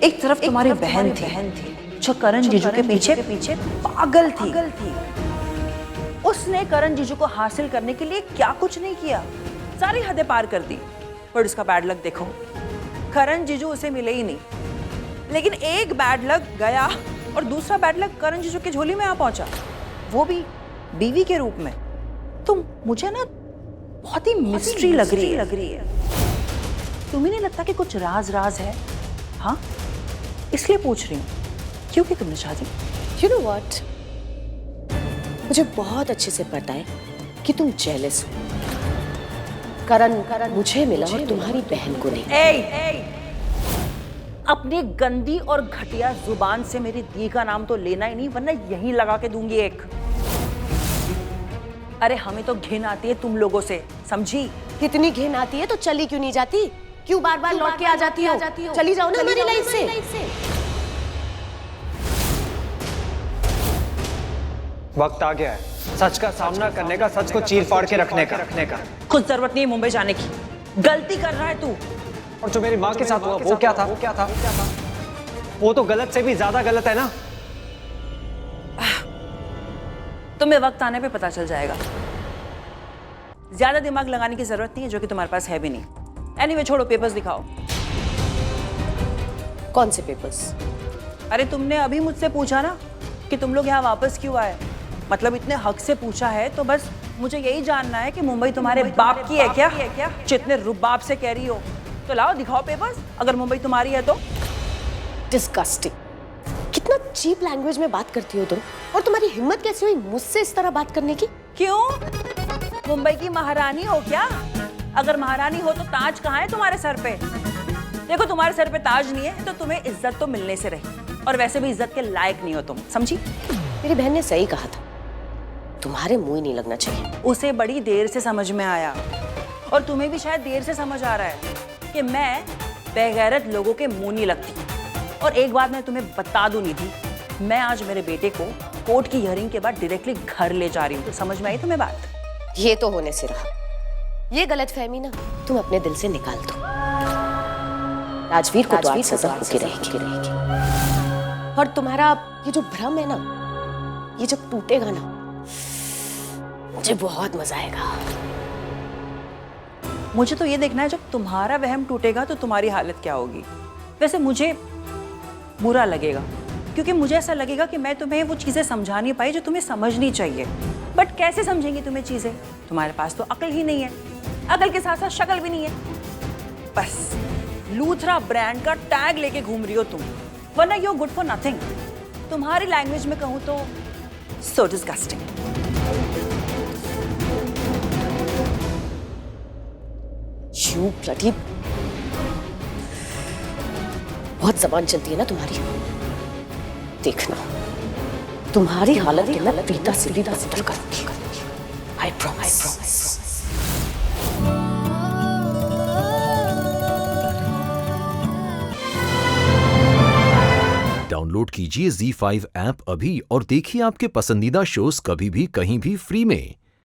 एक तरफ तुम्हारी बहन थी जो करण जीजू के पीछे पागल थी। उसने करण जीजू को हासिल करने के लिए क्या कुछ नहीं किया, सारी हदें पार कर दी। पर उसका बैड लक देखो, करण जीजू उसे मिले ही नहीं। लेकिन एक बैड लक गया और दूसरा बैड लक करण जीजू की झोली में आ पहुंचा, वो भी बीवी के रूप में। तो मुझे ना बहुत ही मिस्ट्री लग रही है। तुम्हें नहीं लगता कि कुछ राज है? हाँ, इसलिए पूछ रही हूँ, क्यों की तुमने शादी? You know what? मुझे बहुत अच्छे से पता है कि तुम जेलस हो। करण मुझे मिला और तुम्हारी बहन को नहीं। अपनी गंदी और घटिया जुबान से मेरी दी का नाम तो लेना ही नहीं, वरना यहीं लगा के दूंगी एक। अरे हमें तो घिन आती है तुम लोगों से, समझी? कितनी घिन आती है तो चली क्यों नहीं जाती? क्यों बार बार लौट के आ जाती हो? चली जाओ ना हमारी लाइफ से। वक्त आ गया है सच का सामना करने का, सच को चीर फाड़ के रखने का। कुछ जरूरत नहीं है मुंबई जाने की, गलती कर रहा है तू। और जो मेरी माँ के साथ हुआ वो क्या था? वो तो गलत से भी ज्यादा गलत है ना। तुम्हें वक्त आने पे पता चल जाएगा। ज्यादा दिमाग लगाने की जरूरत नहीं है, जो कि तुम्हारे पास है भी नहीं। एनीवे छोड़ो, पेपर्स दिखाओ। कौन से पेपर्स? अरे तुमने अभी मुझसे पूछा ना कि तुम लोग यहाँ वापस क्यों आए। मतलब इतने हक से पूछा है तो बस मुझे यही जानना है कि मुंबई तुम्हारे बाप की है क्या? जितने रुबाब से कह रही हो तो लाओ दिखाओ पेपर्स, अगर मुंबई तुम्हारी है तो। डिस्गस्टिंग। कितना चीप लैंग्वेज में बात करती हो तुम, और तुम्हारी हिम्मत कैसे हुई मुझसे इस तरह बात करने की? क्यों, मुंबई की महारानी हो क्या? अगर महारानी हो तो ताज कहाँ है तुम्हारे सर पे? देखो तुम्हारे सर पे ताज नहीं है तो तुम्हें इज्जत तो मिलने से रही, और वैसे भी इज्जत के लायक नहीं हो तुम, समझी? मेरी बहन ने सही कहा था, तुम्हारे मुंह ही नहीं लगना चाहिए। उसे बड़ी देर से समझ में आया, और तुम्हें भी शायद देर से समझ आ रहा है कि मैं बेगैरत लोगों के मुंह नहीं लगती। और एक बात मैं तुम्हें बता दूं निधि, मैं आज मेरे बेटे को कोर्ट की हियरिंग के बाद डायरेक्टली घर ले जा रही हूँ। तो समझ में आई तुम्हें बात? ये तो होने से रहा। ये गलतफहमी ना तुम अपने दिल से निकाल दो। राजवीर को तो आज सजा होके रहेगी। और तुम्हारा ये जो भ्रम है ना, ये जब टूटेगा ना, मुझे बहुत मजा आएगा। मुझे तो ये देखना है जब तुम्हारा वहम टूटेगा तो तुम्हारी हालत क्या होगी। वैसे मुझे बुरा लगेगा, क्योंकि मुझे ऐसा लगेगा कि मैं तुम्हें वो चीजें समझा नहीं पाई जो तुम्हें समझनी चाहिए। बट कैसे समझेंगी तुम्हें चीजें? तुम्हारे पास तो अकल ही नहीं है, अकल के साथ साथ शक्ल भी नहीं है। बस लूथरा ब्रांड का टैग लेके घूम रही हो तुम, वरना you are good for nothing. तुम्हारी लैंग्वेज में कहूं तो सो डिस्गस्टिंग। यू ब्लडी, बहुत जबान चलती है ना तुम्हारी। देखना तुम्हारी हालत मैं पीता से बेहतर करूंगी। I promise. डाउनलोड कीजिए ZEE5 ऐप अभी और देखिए आपके पसंदीदा शोज कभी भी कहीं भी फ्री में।